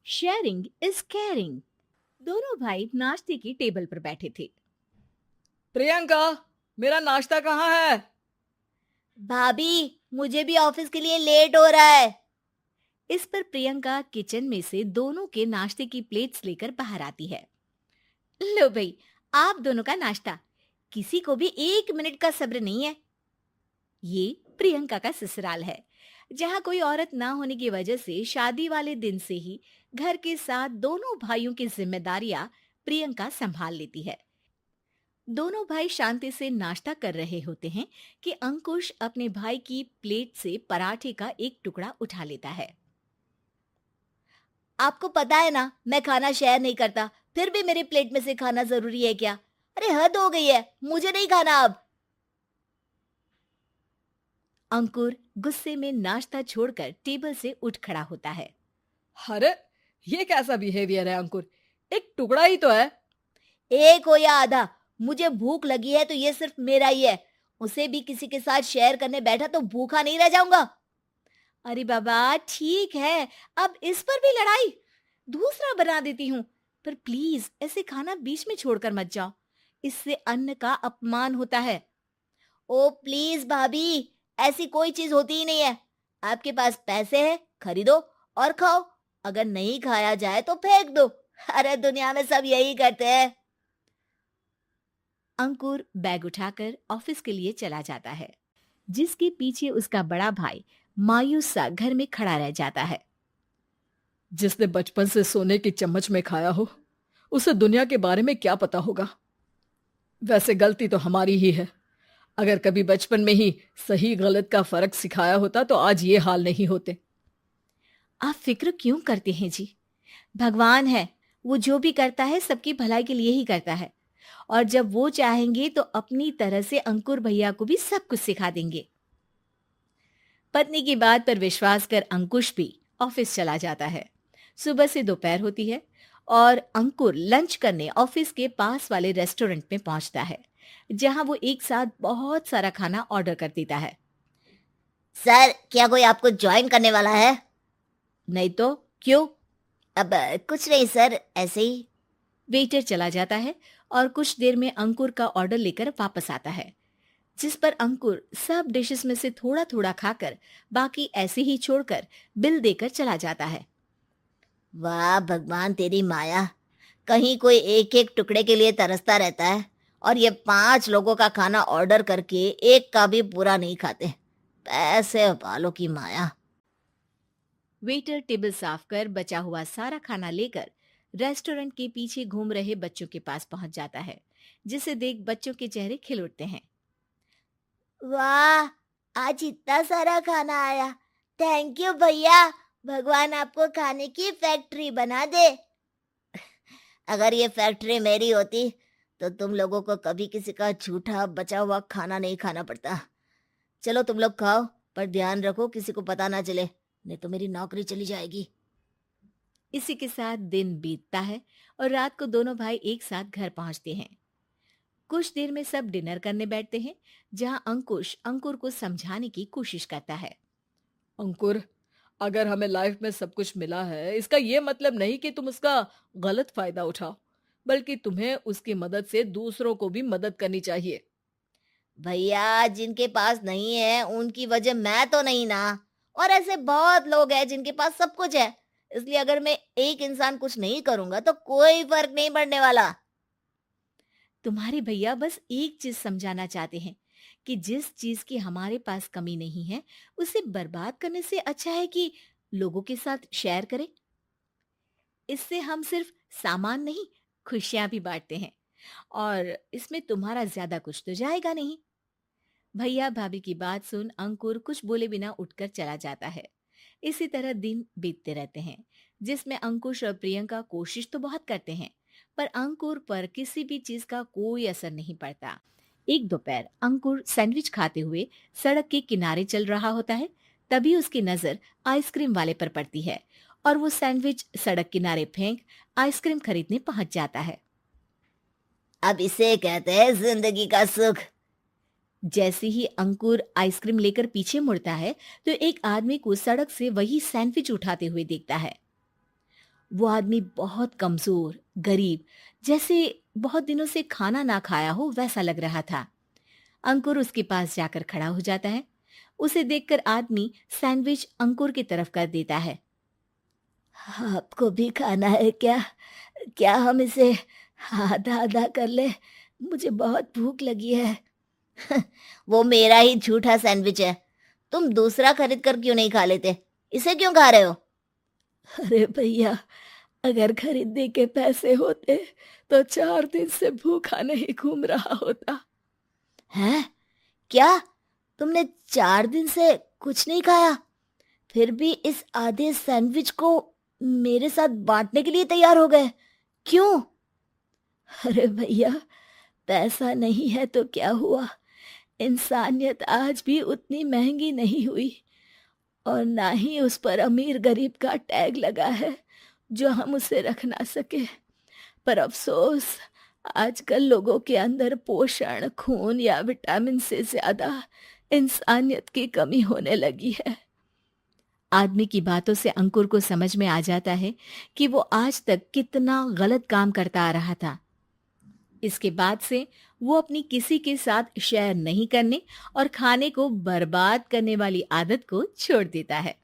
Sharing is caring. दोनों भाई नाश्ते की टेबल पर बैठे थे। प्रियंका, मेरा नाश्ता कहाँ है? भाभी, मुझे भी ऑफिस के लिए लेट हो रहा है। इस पर प्रियंका किचन में से दोनों के नाश्ते की प्लेट्स लेकर बाहर आती है। लो भाई, आप दोनों का नाश्ता। किसी को भी 1 मिनट का सब्र नहीं है। ये प्रियंका का ससुराल है, जहाँ कोई औरत ना होने की वजह से शादी वाले दिन से ही घर के साथ दोनों भाइयों की जिम्मेदारियां प्रियंका संभाल लेती है। दोनों भाई शांति से नाश्ता कर रहे होते हैं कि अंकुश अपने भाई की प्लेट से पराठे का एक टुकड़ा उठा लेता है। आपको पता है ना, मैं खाना शेयर नहीं करता, फिर भी मेरी प्लेट में से खाना जरूरी है क्या? अरे हद हो गई है, मुझे नहीं खाना अब। अंकुर गुस्से में नाश्ता छोड़कर टेबल से उठ खड़ा होता है। अरे, ये कैसा बिहेवियर है अंकुर? एक टुकड़ा ही तो है। एक हो या आधा, मुझे भूख लगी है तो ये सिर्फ मेरा ही है। उसे भी किसी के साथ शेयर करने बैठा तो भूखा नहीं रह जाऊंगा। अरे बाबा ठीक है, अब इस पर भी लड़ाई। दूसरा बना देती हूँ, पर प्लीज ऐसे खाना बीच में छोड़कर मत जाओ। इससे अन्न का अपमान होता है। ओ प्लीज भाभी, ऐसी कोई चीज होती ही नहीं है। आपके पास पैसे हैं, खरीदो और खाओ। अगर नहीं खाया जाए तो फेंक दो। अरे दुनिया में सब यही करते हैं। अंकुर बैग उठाकर ऑफिस के लिए चला जाता है, जिसके पीछे उसका बड़ा भाई मायूस सा घर में खड़ा रह जाता है। जिसने बचपन से सोने की चम्मच में खाया हो, उसे दुनिया के बारे में क्या पता होगा। वैसे गलती तो हमारी ही है। अगर कभी बचपन में ही सही गलत का फर्क सिखाया होता तो आज ये हाल नहीं होते। आप फिक्र क्यों करते हैं जी? भगवान है, वो जो भी करता है सबकी भलाई के लिए ही करता है। और जब वो चाहेंगे तो अपनी तरह से अंकुर भैया को भी सब कुछ सिखा देंगे। पत्नी की बात पर विश्वास कर अंकुश भी ऑफिस चला जाता है। सुबह से दोपहर होती है और अंकुर लंच करने ऑफिस के पास वाले रेस्टोरेंट में पहुंचता है, जहां वो एक साथ बहुत सारा खाना ऑर्डर कर देता है। सर, क्या कोई आपको ज्वाइन करने वाला है? नहीं तो क्यों? अब कुछ नहीं सर, ऐसे ही। वेटर चला जाता है और कुछ देर में अंकुर का ऑर्डर लेकर वापस आता है, जिस पर अंकुर सब डिशेस में से थोड़ा थोड़ा खाकर बाकी ऐसे ही छोड़कर बिल देकर चला जाता है। वाह भगवान, तेरी माया। कहीं कोई एक एक टुकड़े के लिए तरसता रहता है और ये 5 लोगों का खाना ऑर्डर करके एक का भी पूरा नहीं खाते। पैसे वालों की माया। वेटर टेबल साफ कर बचा हुआ सारा खाना लेकर रेस्टोरेंट के पीछे घूम रहे बच्चों के पास पहुंच जाता है, जिसे देख बच्चों के चेहरे खिल उठते हैं। वाह, आज इतना सारा खाना आया। थैंक यू भैया। भगवान आपको खाने की फैक्ट्री बना दे। अगर ये फैक्ट्री मेरी होती तो तुम लोगों को कभी किसी का झूठा बचा हुआ खाना नहीं खाना पड़ता। चलो तुम लोग खाओ, पर ध्यान रखो किसी को पता ना चले, नहीं तो मेरी नौकरी चली जाएगी। इसी के साथ दिन बीतता है और रात को दोनों भाई एक साथ घर पहुंचते हैं। कुछ देर में सब डिनर करने बैठते हैं, जहां अंकुश अंकुर को समझाने की कोशिश करता है। अंकुर, अगर हमें लाइफ में सब कुछ मिला है, इसका ये मतलब नहीं कि तुम उसका गलत फायदा उठाओ, बल्कि तुम्हें उसकी मदद से दूसरों को भी मदद करनी चाहिए। भैया, जिनके पास नहीं है उनकी वजह मैं तो नहीं ना। और ऐसे बहुत लोग हैं जिनके पास सब कुछ है। इसलिए अगर मैं एक इंसान कुछ नहीं करूंगा तो कोई फर्क नहीं पड़ने वाला। तुम्हारे भैया बस एक चीज समझाना चाहते हैं कि जिस चीज की हमारे पास कमी नहीं है, उसे बर्बाद करने से अच्छा है कि लोगों के साथ शेयर करें। इससे हम सिर्फ सामान नहीं, खुशियां भी बांटते हैं, और इसमें तुम्हारा ज्यादा कुछ तो जाएगा नहीं। भैया भाभी की बात सुन अंकुर कुछ बोले बिना उठकर चला जाता है। इसी तरह दिन बीतते रहते हैं, जिसमें अंकुश और प्रियंका कोशिश तो बहुत करते हैं, पर अंकुर पर किसी भी चीज का कोई असर नहीं पड़ता। एक दोपहर अंकुर सैंडविच खाते हुए सड़क के किनारे चल रहा होता है। तभी उसकी नजर आइसक्रीम वाले पर पड़ती है और वो सैंडविच सड़क किनारे फेंक आइसक्रीम खरीदने पहुंच जाता है। अब इसे कहते हैं जिंदगी का सुख। जैसे ही अंकुर आइसक्रीम लेकर पीछे मुड़ता है, तो एक आदमी को सड़क से वही सैंडविच उठाते हुए देखता है। वो आदमी बहुत कमजोर, गरीब, जैसे बहुत दिनों से खाना ना खाया हो वैसा लग रहा था। अंकुर उसके पास जाकर खड़ा हो जाता है। उसे देखकर आदमी सैंडविच अंकुर की तरफ कर देता है। आपको भी खाना है क्या? क्या हम इसे आधा आधा कर ले? मुझे बहुत भूख लगी है। वो मेरा ही झूठा सैंडविच है। तुम दूसरा खरीद कर क्यों नहीं खा लेते? इसे क्यों खा रहे हो? अरे भैया, अगर खरीदने के पैसे होते तो 4 दिन से भूखा नहीं घूम रहा होता। हैं? क्या? तुमने 4 दिन से कुछ नहीं खाया, फिर भी इस आधे सैंडविच को मेरे साथ बांटने के लिए तैयार हो गए? क्यों? अरे भैया, पैसा नहीं है तो क्या हुआ, इंसानियत आज भी उतनी महंगी नहीं हुई, और ना ही उस पर अमीर गरीब का टैग लगा है जो हम उसे रख ना सके। पर अफसोस, आजकल लोगों के अंदर पोषण, खून या विटामिन से ज्यादा इंसानियत की कमी होने लगी है। आदमी की बातों से अंकुर को समझ में आ जाता है कि वो आज तक कितना गलत काम करता आ रहा था। इसके बाद से वो अपनी किसी के साथ शेयर नहीं करने और खाने को बर्बाद करने वाली आदत को छोड़ देता है।